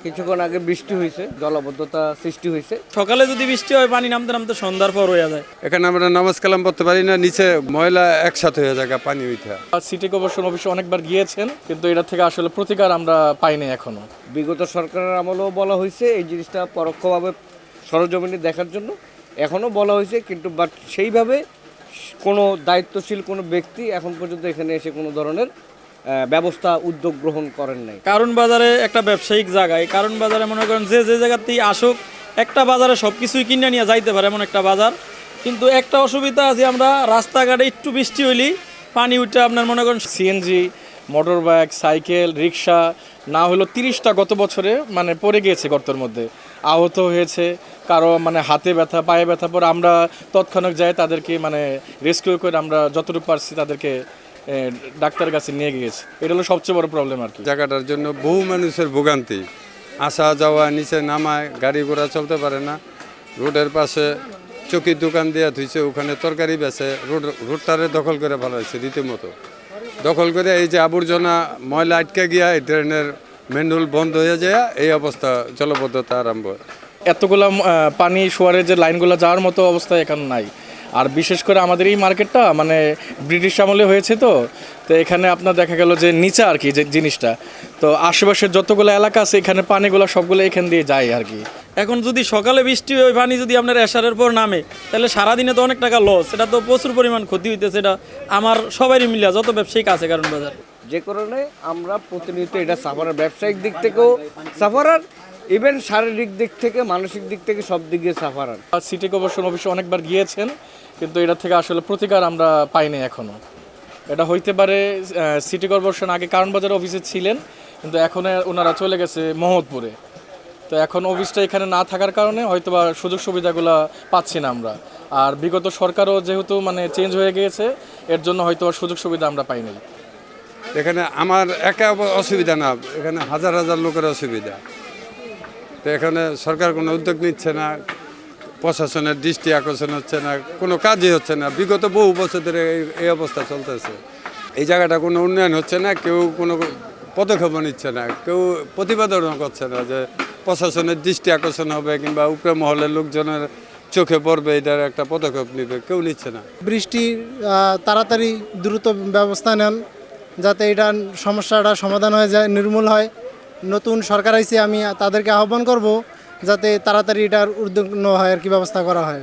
কিছুক্ষণ আগে বৃষ্টি হয়েছে, জলাবদ্ধতা সৃষ্টি হয়েছে। সকালে যদি বৃষ্টি হয় পানি নামতে নামতে সন্ধ্যার পর হয়ে যায়। এখানে আমরা নামাজ কালাম পড়তে পারি না, নিচে ময়লা একসাথে হয়ে যায় পানি উঠা। সিটি কর্পোরেশন অফিসে অনেকবার গিয়েছেন, কিন্তু এটা থেকে আসলে প্রতিকার আমরা পাইনি এখনো। বিগত সরকারের আমলেও বলা হয়েছে এই জিনিসটা পরোক্ষভাবে সরজমিনে দেখার জন্য, এখনও বলা হয়েছে, কিন্তু বাট সেইভাবে কোনো দায়িত্বশীল কোনো ব্যক্তি এখন পর্যন্ত এখানে এসে কোনো ধরনের ব্যবস্থা উদ্যোগ গ্রহণ করেন নাই। কারণ বাজারে একটা ব্যবসায়িক জায়গায়, কারণ বাজারে মনে করেন যে জায়গাতেই আসুক একটা বাজারে সব কিছুই কিনে নিয়ে যাইতে পারে এমন একটা বাজার। কিন্তু একটা অসুবিধা আছে, আমরা রাস্তাঘাটে একটু বৃষ্টি হইলেই পানি উঠে আপনার মনে করেন সিএনজি, মোটর বাইক, সাইকেল, রিক্সা না হলো 30টা গত বছরে মানে পড়ে গিয়েছে গর্তের মধ্যে, আহত হয়েছে, কারো মানে হাতে ব্যথা, পায়ে ব্যথা। পরে আমরা তৎক্ষণাৎ যাই তাদেরকে মানে রেস্কিউ করে আমরা যতটুকু পারছি তাদেরকে ডাক্তারের কাছে নিয়ে গিয়েছি। এটা হলো সবচেয়ে বড় প্রবলেম আর কি। জায়গাটার জন্য বহু মানুষের ভোগান্তি, আসা যাওয়া, নিচে নামায়, গাড়ি ঘোড়া চলতে পারে না। রোডের পাশে চকির দোকান দেওয়া থুইছে, ওখানে তরকারি বেচে, রোডটারে দখল করে ফেলাইছে রীতিমতো। দখল করে এই যে আবর্জনা ময়লা আটকে গিয়া এই ড্রেনের মেন্ডুল বন্ধ হয়ে যায়, এই অবস্থা জলবদ্ধতা আরম্ভ। এতগুলা পানি শোয়ারের যে লাইনগুলো যাওয়ার মতো অবস্থা এখন নাই। আর বিশেষ করে আমাদের এই মার্কেটটা মানে ব্রিটিশ আমলে হয়েছে, তো এখানে আপনার দেখা গেল যে নিচে আর কি যে জিনিসটা, তো আশেপাশের যতগুলো এলাকা আছে এখানে পানিগুলো সবগুলো এখান দিয়ে যায় আর কি। এখন যদি সকালে বৃষ্টি হয় পানি যদি আপনার এশারের পর নামে, তাহলে সারাদিনে তো অনেক টাকা লস, এটা তো প্রচুর পরিমাণ ক্ষতি হইতেছে। এটা আমার সবারই মিলিয়া যত ব্যবসায়িক আছে কারণ বাজার, যে কারণে আমরা প্রতিনিয়ত এটা সাফারার, ব্যবসায়িক দিক থেকেও সাফারার, ইভেন শারীরিক দিক থেকে, মানসিক দিক থেকে সব দিক দিয়ে সাফারার। সিটি কর্পোরেশন অফিসে অনেকবার গিয়েছেন, কিন্তু এটা থেকে আসলে প্রতিকার আমরা পাইনি এখনো। এটা হইতে পারে সিটি কর্পোরেশন আগে কারণ বাজার অফিসে ছিলেন, কিন্তু এখন ওনারা চলে গেছে মোহাম্মদপুরে। তো এখন অফিসটা এখানে না থাকার কারণে হয়তোবা সুযোগ সুবিধাগুলো পাচ্ছি না আমরা। আর বিগত সরকারও যেহেতু মানে চেঞ্জ হয়ে গিয়েছে, এর জন্য হয়তো সুযোগ সুবিধা আমরা পাইনি। এখানে আমার একা অসুবিধা না, এখানে হাজার হাজার লোকের অসুবিধা। তো এখানে সরকার কোনো উদ্যোগ নিচ্ছে না, প্রশাসনের দৃষ্টি আকর্ষণ হচ্ছে না, কোনো কাজই হচ্ছে না। বিগত বহু বছর ধরে এই অবস্থা চলতেছে। এই জায়গাটা কোনো উন্নয়ন হচ্ছে না, কেউ কোনো পদক্ষেপ নিচ্ছে না, কেউ প্রতিপাদনও করছে না যে প্রশাসনের দৃষ্টি আকর্ষণ হবে কিংবা উপরে মহলের লোকজনের চোখে পড়বে, এটার একটা পদক্ষেপ নেবে, কেউ নিচ্ছে না। বৃষ্টি তাড়াতাড়ি দ্রুত ব্যবস্থা নেন যাতে এটা সমস্যাটা সমাধান হয়ে যায়, নির্মূল হয়। নতুন সরকার আইছে, আমি তাদেরকে আহ্বান করব যাতে তাড়াতাড়ি এটার উদ্যোগ নেওয়া হয় আর কি, ব্যবস্থা করা হয়।